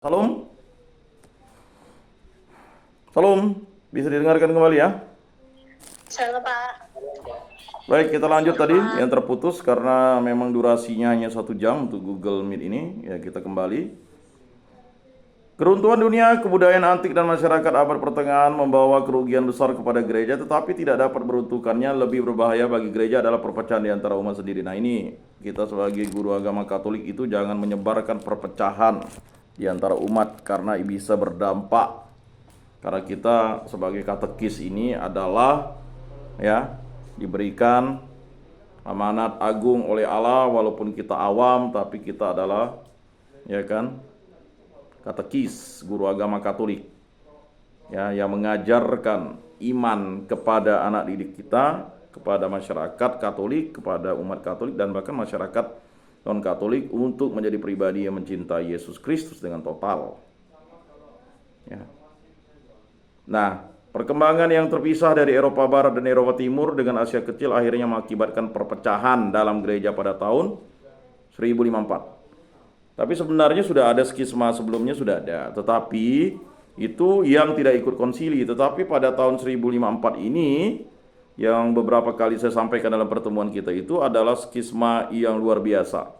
Salam, salam, bisa didengarkan kembali ya? Halo Pak. Baik, kita lanjut Halo tadi Pak. yang terputus karena memang durasinya hanya 1 jam untuk Google Meet ini. Ya, kita kembali. Keruntuhan dunia, kebudayaan antik dan masyarakat abad pertengahan membawa kerugian besar kepada gereja, tetapi tidak dapat meruntuhkannya. Lebih berbahaya bagi gereja adalah perpecahan di antara umat sendiri. Nah ini, kita sebagai guru agama Katolik itu jangan menyebarkan perpecahan di antara umat karena bisa berdampak. Karena kita sebagai katekis ini adalah ya diberikan amanat agung oleh Allah, walaupun kita awam tapi kita adalah ya kan katekis, guru agama Katolik ya, yang mengajarkan iman kepada anak didik kita, kepada masyarakat Katolik, kepada umat Katolik dan bahkan masyarakat non Katolik untuk menjadi pribadi yang mencintai Yesus Kristus dengan total ya. Nah, perkembangan yang terpisah dari Eropa Barat dan Eropa Timur dengan Asia Kecil akhirnya mengakibatkan perpecahan dalam gereja pada tahun 1054. Tapi sebenarnya sudah ada skisma sebelumnya, sudah ada. Tetapi itu yang tidak ikut konsili. Tetapi pada tahun 1054 ini, yang beberapa kali saya sampaikan dalam pertemuan kita itu adalah skisma yang luar biasa.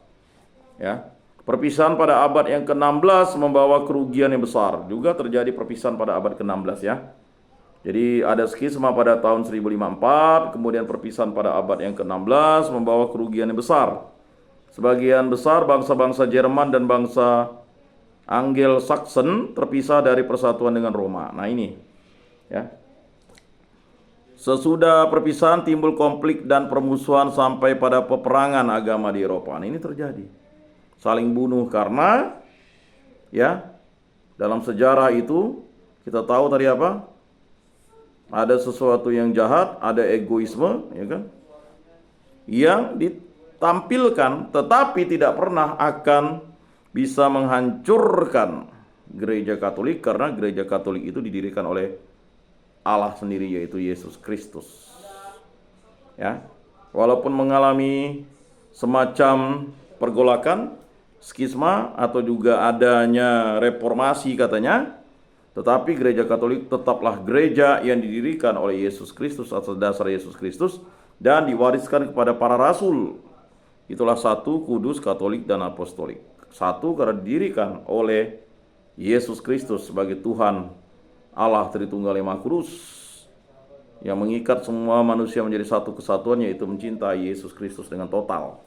Ya, perpisahan pada abad yang ke-16 membawa kerugian yang besar. Juga terjadi perpisahan pada abad ke-16 ya. Jadi ada skisma pada tahun 1054, kemudian perpisahan pada abad yang ke-16 membawa kerugian yang besar. Sebagian besar bangsa-bangsa Jerman dan bangsa Anglo-Saxon terpisah dari persatuan dengan Roma. Nah ini ya. Sesudah perpisahan timbul konflik dan permusuhan sampai pada peperangan agama di Eropa. Nah, ini terjadi. Saling bunuh karena ya dalam sejarah itu kita tahu tadi apa? Ada sesuatu yang jahat, ada egoisme, ya kan? Yang ditampilkan tetapi tidak pernah akan bisa menghancurkan gereja Katolik, karena gereja Katolik itu didirikan oleh Allah sendiri, yaitu Yesus Kristus. Ya. Walaupun mengalami semacam pergolakan, skisma atau juga adanya reformasi katanya, tetapi gereja Katolik tetaplah gereja yang didirikan oleh Yesus Kristus atas dasar Yesus Kristus dan diwariskan kepada para rasul. Itulah satu, kudus, Katolik, dan apostolik. Satu karena didirikan oleh Yesus Kristus sebagai Tuhan Allah Tritunggal yang Maha Kudus, yang mengikat semua manusia menjadi satu kesatuan, yaitu mencintai Yesus Kristus dengan total.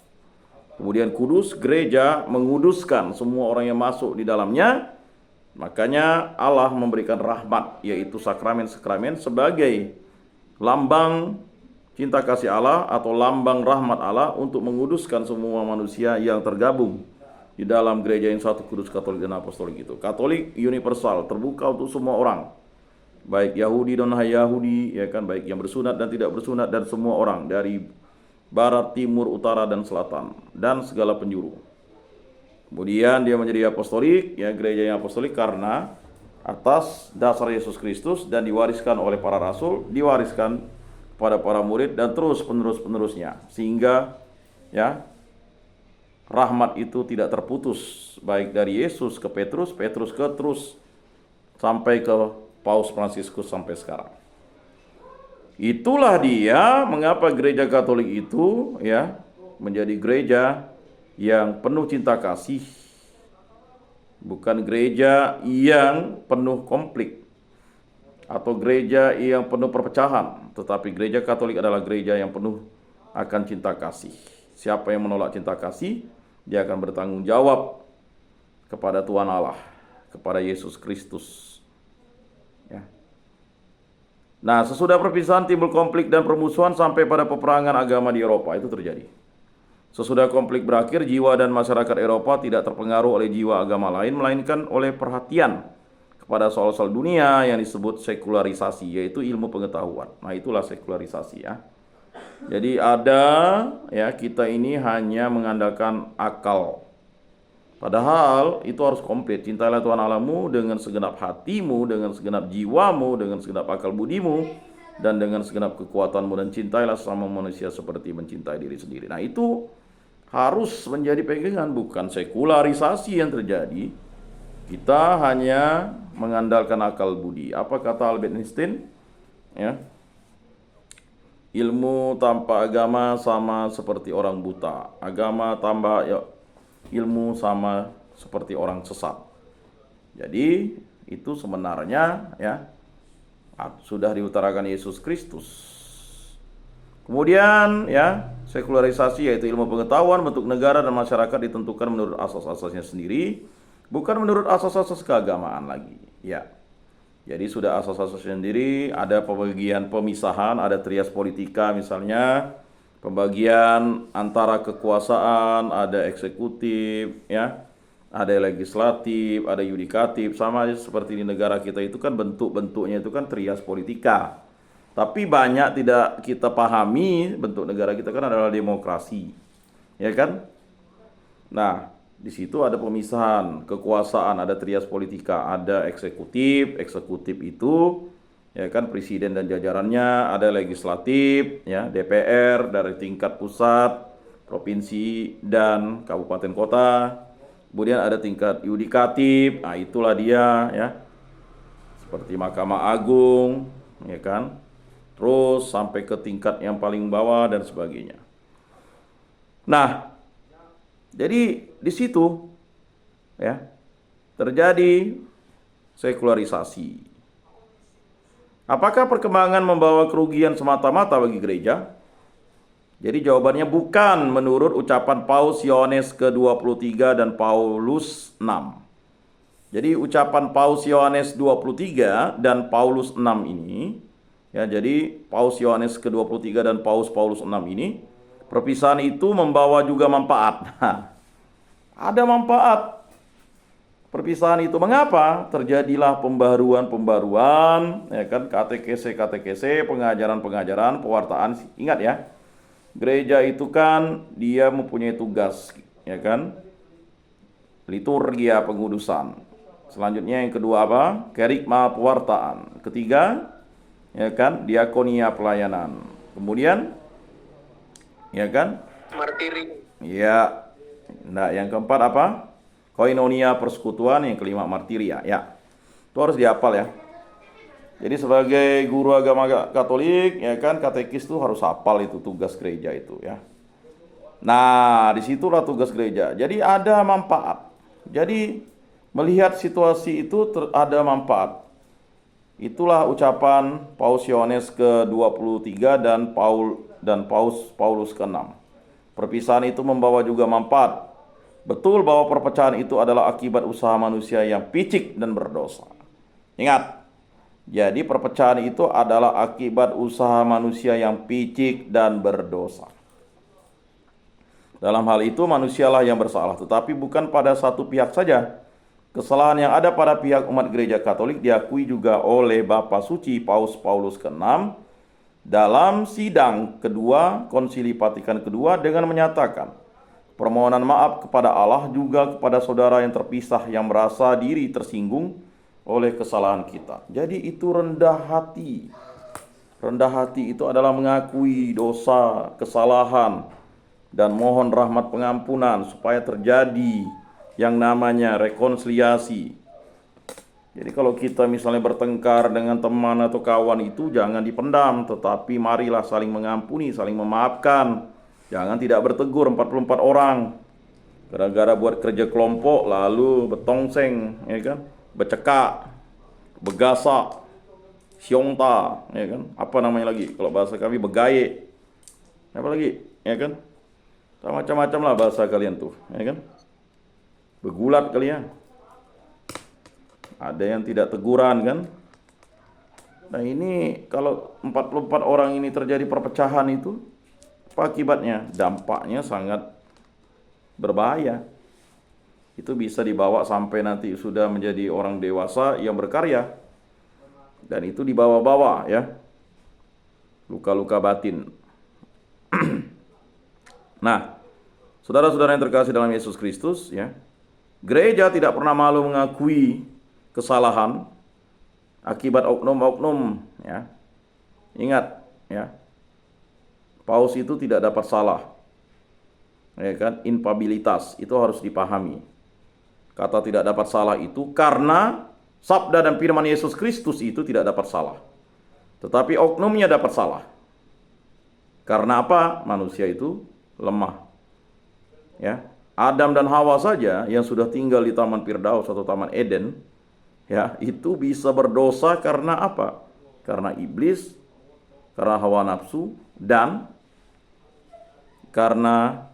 Kemudian kudus, gereja menguduskan semua orang yang masuk di dalamnya. Makanya Allah memberikan rahmat, yaitu sakramen-sakramen sebagai lambang cinta kasih Allah atau lambang rahmat Allah untuk menguduskan semua manusia yang tergabung di dalam gereja yang satu, kudus, Katolik, dan apostolik itu. Katolik universal, terbuka untuk semua orang, baik Yahudi dan non-Yahudi, ya kan, baik yang bersunat dan tidak bersunat, dan semua orang dari barat, timur, utara, dan selatan, dan segala penjuru. Kemudian dia menjadi apostolik, ya, gereja yang apostolik karena atas dasar Yesus Kristus dan diwariskan oleh para rasul, diwariskan kepada para murid dan terus penerusnya, sehingga ya rahmat itu tidak terputus, baik dari Yesus ke Petrus, Petrus ke terus sampai ke Paus Fransiskus sampai sekarang. Itulah dia mengapa gereja Katolik itu ya menjadi gereja yang penuh cinta kasih, bukan gereja yang penuh konflik atau gereja yang penuh perpecahan, tetapi gereja Katolik adalah gereja yang penuh akan cinta kasih. Siapa yang menolak cinta kasih, dia akan bertanggung jawab kepada Tuhan Allah, kepada Yesus Kristus. Ya. Nah, sesudah perpisahan timbul konflik dan permusuhan sampai pada peperangan agama di Eropa, itu terjadi. Sesudah konflik berakhir, jiwa dan masyarakat Eropa tidak terpengaruh oleh jiwa agama lain, melainkan oleh perhatian kepada soal-soal dunia yang disebut sekularisasi, yaitu ilmu pengetahuan. Nah, itulah sekularisasi ya. Jadi ada ya, kita ini hanya mengandalkan akal. Padahal itu harus komplit. Cintailah Tuhan Allahmu dengan segenap hatimu, dengan segenap jiwamu, dengan segenap akal budimu, dan dengan segenap kekuatanmu, dan cintailah sesama manusia seperti mencintai diri sendiri. Nah, itu harus menjadi pegangan, bukan sekularisasi yang terjadi. Kita hanya mengandalkan akal budi. Apa kata Albert Einstein? Ya. Ilmu tanpa agama sama seperti orang buta. Agama tambah ilmu sama seperti orang sesat. Jadi itu sebenarnya ya sudah diutarakan Yesus Kristus. Kemudian ya sekularisasi yaitu ilmu pengetahuan bentuk negara dan masyarakat ditentukan menurut asas-asasnya sendiri, bukan menurut asas-asas keagamaan lagi. Ya. Jadi sudah asas-asasnya sendiri, ada pembagian pemisahan, ada trias politika misalnya, pembagian antara kekuasaan, ada eksekutif, ya, ada legislatif, ada yudikatif, sama seperti di negara kita itu kan bentuk-bentuknya itu kan trias politika. Tapi banyak tidak kita pahami bentuk negara kita kan adalah demokrasi, ya kan? Nah, di situ ada pemisahan kekuasaan, ada trias politika, ada eksekutif. Eksekutif itu ya kan presiden dan jajarannya, ada legislatif, ya DPR dari tingkat pusat, provinsi dan kabupaten kota. Kemudian ada tingkat yudikatif. Nah, itulah dia ya. Seperti Mahkamah Agung, ya kan? Terus sampai ke tingkat yang paling bawah dan sebagainya. Nah, jadi di situ ya terjadi sekularisasi. Apakah perkembangan membawa kerugian semata-mata bagi gereja? Jadi jawabannya bukan menurut ucapan Paus Yohanes ke-23 dan Paulus 6. Jadi ucapan Paus Yohanes 23 dan Paulus 6 ini ya, jadi Paus Yohanes ke-23 dan Paulus 6 ini, perpisahan itu membawa juga manfaat. Ada manfaat perpisahan itu. Mengapa? Terjadilah pembaruan-pembaruan, ya kan, katekese, pengajaran-pengajaran, pewartaan. Ingat ya, gereja itu kan dia mempunyai tugas, ya kan, liturgia pengudusan. Selanjutnya yang kedua apa? Kerigma pewartaan. Ketiga, ya kan, diakonia pelayanan. Kemudian ya kan? Martiri. Ya. Nah, yang keempat apa? Koinonia persekutuan, yang kelima martiria. Ya. Itu harus dihafal ya. Jadi sebagai guru agama Katolik, ya kan, katekis itu harus hafal itu tugas gereja itu ya. Nah, disitulah tugas gereja. Jadi ada manfaat. Jadi melihat situasi itu ada manfaat. Itulah ucapan Paus Yohanes ke-23 dan Paulus ke-6. Perpisahan itu membawa juga manfaat. Betul bahwa perpecahan itu adalah akibat usaha manusia yang picik dan berdosa. Ingat, jadi perpecahan itu adalah akibat usaha manusia yang picik dan berdosa. Dalam hal itu manusialah yang bersalah, tetapi bukan pada satu pihak saja. Kesalahan yang ada pada pihak umat gereja Katolik diakui juga oleh Bapa Suci Paulus ke-6 dalam sidang kedua Konsili Vatikan kedua dengan menyatakan permohonan maaf kepada Allah juga kepada saudara yang terpisah yang merasa diri tersinggung oleh kesalahan kita. Jadi itu rendah hati. Rendah hati itu adalah mengakui dosa, kesalahan, dan mohon rahmat pengampunan supaya terjadi yang namanya rekonsiliasi. Jadi kalau kita misalnya bertengkar dengan teman atau kawan itu jangan dipendam, tetapi marilah saling mengampuni, saling memaafkan. Jangan tidak bertegur 44 orang. Gara-gara buat kerja kelompok lalu betongseng, ya kan? Becekak, begasak, siongta, ya kan? Apa namanya lagi? Kalau bahasa kami begaye. Apa lagi? Ya kan? Macam-macam lah bahasa kalian tuh, ya kan? Begulat kalian. Ada yang tidak teguran kan? Nah ini kalau 44 orang ini terjadi perpecahan itu, apa akibatnya? Dampaknya sangat berbahaya. Itu bisa dibawa sampai nanti sudah menjadi orang dewasa yang berkarya. Dan itu dibawa-bawa ya. Luka-luka batin. Nah, saudara-saudara yang terkasih dalam Yesus Kristus ya, gereja tidak pernah malu mengakui kesalahan akibat oknum-oknum ya. Ingat ya, Paus itu tidak dapat salah, ya kan? Infabilitas itu harus dipahami. Kata tidak dapat salah itu karena sabda dan firman Yesus Kristus itu tidak dapat salah. Tetapi oknumnya dapat salah. Karena apa? Manusia itu lemah. Ya, Adam dan Hawa saja yang sudah tinggal di Taman Firdaus atau Taman Eden, ya, itu bisa berdosa karena apa? Karena iblis, karena hawa nafsu, dan karena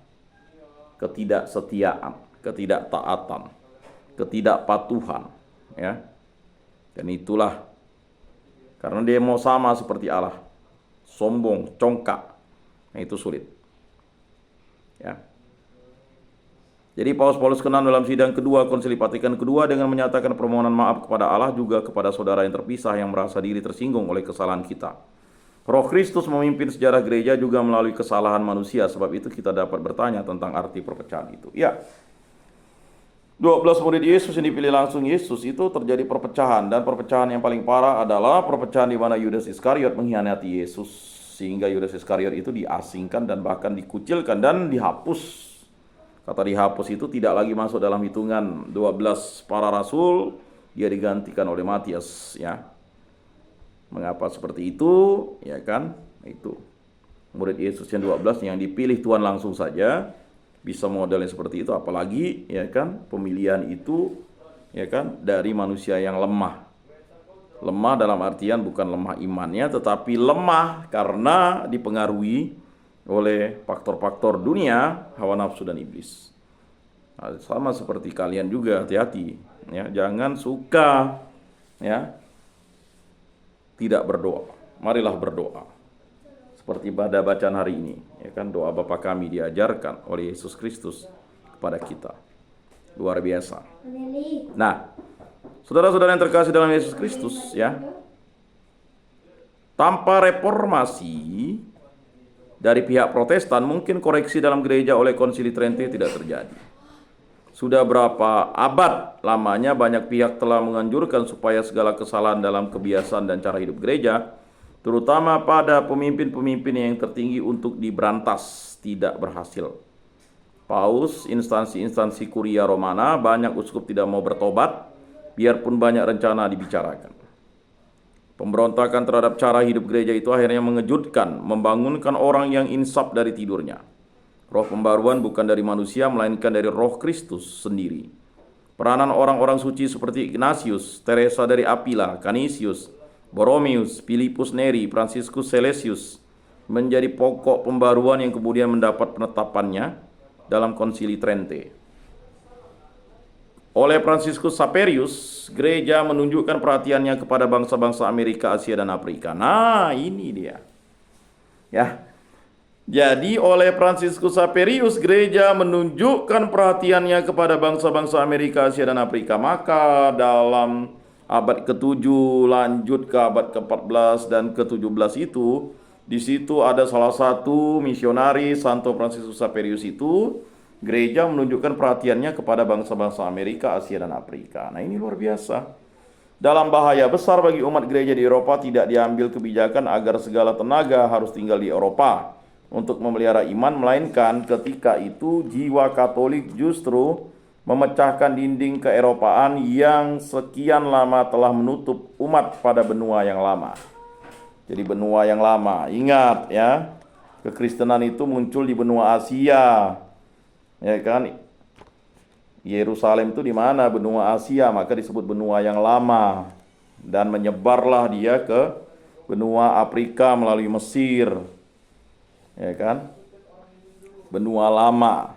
ketidaksetiaan, ketidaktaatan, ketidakpatuhan, ya. Dan itulah karena dia mau sama seperti Allah, sombong, congkak. Nah, itu sulit. Ya. Jadi Paulus kenal dalam sidang kedua Konsili Vatikan kedua dengan menyatakan permohonan maaf kepada Allah juga kepada saudara yang terpisah yang merasa diri tersinggung oleh kesalahan kita. Roh Kristus memimpin sejarah gereja juga melalui kesalahan manusia, sebab itu kita dapat bertanya tentang arti perpecahan itu. Ya, 12 murid Yesus yang dipilih langsung Yesus itu terjadi perpecahan, dan perpecahan yang paling parah adalah perpecahan di mana Yudas Iskariot mengkhianati Yesus, sehingga Yudas Iskariot itu diasingkan dan bahkan dikucilkan dan dihapus. Kata dihapus itu tidak lagi masuk dalam hitungan 12 para rasul, dia digantikan oleh Matias, ya. Mengapa seperti itu? Ya kan? Itu. Murid Yesus yang 12 yang dipilih Tuhan langsung saja bisa modelnya seperti itu, apalagi ya kan pemilihan itu ya kan dari manusia yang lemah. Lemah dalam artian bukan lemah imannya, tetapi lemah karena dipengaruhi oleh faktor-faktor dunia, hawa nafsu dan iblis. Nah, sama seperti kalian juga, hati-hati ya, jangan suka ya tidak berdoa. Marilah berdoa. Seperti pada bacaan hari ini, ya kan, doa Bapa kami diajarkan oleh Yesus Kristus kepada kita. Luar biasa. Nah, saudara-saudara yang terkasih dalam Yesus Kristus, ya, tanpa reformasi dari pihak Protestan, mungkin koreksi dalam gereja oleh Konsili Trente tidak terjadi. Sudah berapa abad lamanya banyak pihak telah menganjurkan supaya segala kesalahan dalam kebiasaan dan cara hidup gereja, terutama pada pemimpin-pemimpin yang tertinggi, untuk diberantas, tidak berhasil. Paus, instansi-instansi Kuria Romana, banyak uskup tidak mau bertobat, biarpun banyak rencana dibicarakan. Pemberontakan terhadap cara hidup gereja itu akhirnya mengejutkan, membangunkan orang yang insaf dari tidurnya. Roh pembaruan bukan dari manusia, melainkan dari Roh Kristus sendiri. Peranan orang-orang suci seperti Ignatius, Teresa dari Apia, Canisius, Borromeus, Philippus Neri, Franciscus Celesius menjadi pokok pembaruan yang kemudian mendapat penetapannya dalam Konsili Trente. Oleh Franciscus Saperius, gereja menunjukkan perhatiannya kepada bangsa-bangsa Amerika, Asia, dan Afrika. Nah, ini dia. Ya. Jadi oleh Franciscus Saperius, gereja menunjukkan perhatiannya kepada bangsa-bangsa Amerika, Asia, dan Afrika. Maka dalam abad ke-7 lanjut ke abad ke-14 dan ke-17 itu, di situ ada salah satu misionaris, Santo Franciscus Saperius itu, gereja menunjukkan perhatiannya kepada bangsa-bangsa Amerika, Asia, dan Afrika. Nah, ini luar biasa. Dalam bahaya besar bagi umat gereja di Eropa, tidak diambil kebijakan agar segala tenaga harus tinggal di Eropa untuk memelihara iman, melainkan ketika itu jiwa Katolik justru memecahkan dinding keeropaan yang sekian lama telah menutup umat pada benua yang lama. Jadi benua yang lama, ingat ya, kekristenan itu muncul di benua Asia. Ya kan, Yerusalem itu di mana? Benua Asia, maka disebut benua yang lama. Dan menyebarlah dia ke benua Afrika melalui Mesir. Ya kan? Benua lama.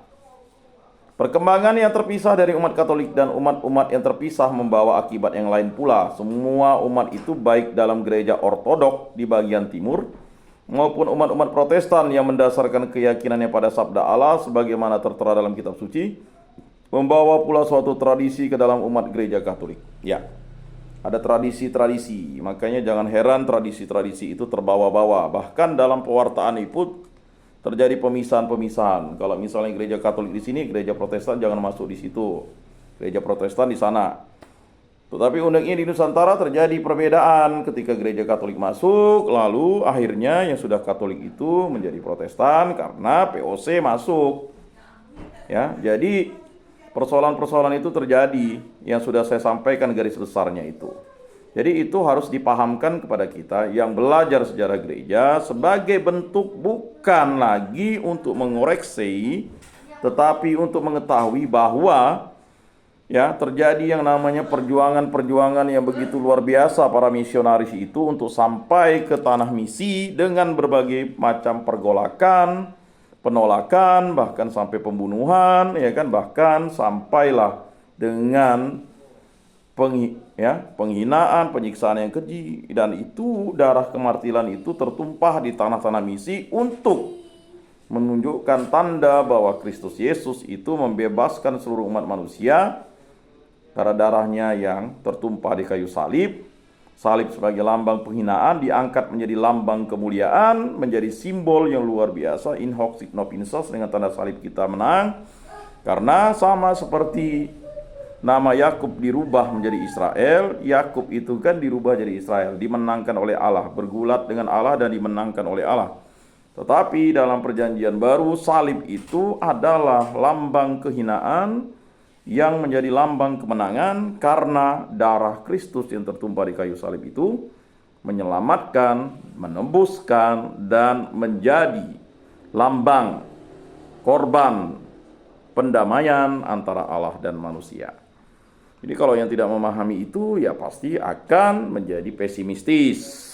Perkembangan yang terpisah dari umat Katolik dan umat-umat yang terpisah membawa akibat yang lain pula. Semua umat itu, baik dalam gereja ortodok di bagian timur maupun umat-umat Protestan yang mendasarkan keyakinannya pada sabda Allah sebagaimana tertera dalam kitab suci, membawa pula suatu tradisi ke dalam umat gereja Katolik. Ya, ada tradisi-tradisi, makanya jangan heran tradisi-tradisi itu terbawa-bawa. Bahkan dalam pewartaan itu terjadi pemisahan-pemisahan. Kalau misalnya gereja Katolik di sini, gereja Protestan jangan masuk di situ, gereja Protestan di sana. Tetapi uniknya di Nusantara terjadi perbedaan ketika gereja Katolik masuk, lalu akhirnya yang sudah Katolik itu menjadi Protestan karena POC masuk. Ya, jadi persoalan-persoalan itu terjadi yang sudah saya sampaikan garis besarnya itu. Jadi itu harus dipahamkan kepada kita yang belajar sejarah gereja sebagai bentuk bukan lagi untuk mengoreksi, tetapi untuk mengetahui bahwa ya terjadi yang namanya perjuangan-perjuangan yang begitu luar biasa para misionaris itu untuk sampai ke tanah misi dengan berbagai macam pergolakan, penolakan, bahkan sampai pembunuhan, ya kan, bahkan sampailah dengan penghinaan, penyiksaan yang keji, dan itu darah kemartiran itu tertumpah di tanah-tanah misi untuk menunjukkan tanda bahwa Kristus Yesus itu membebaskan seluruh umat manusia karena darahnya yang tertumpah di kayu salib. Salib sebagai lambang penghinaan diangkat menjadi lambang kemuliaan, menjadi simbol yang luar biasa. In hoc signo vinces, dengan tanda salib kita menang. Karena sama seperti nama Yakub dirubah menjadi Israel, Yakub itu kan dirubah jadi Israel, dimenangkan oleh Allah, bergulat dengan Allah dan dimenangkan oleh Allah. Tetapi dalam perjanjian baru, salib itu adalah lambang kehinaan yang menjadi lambang kemenangan karena darah Kristus yang tertumpah di kayu salib itu menyelamatkan, menembuskan, dan menjadi lambang korban pendamaian antara Allah dan manusia. Jadi kalau yang tidak memahami itu ya pasti akan menjadi pesimistis.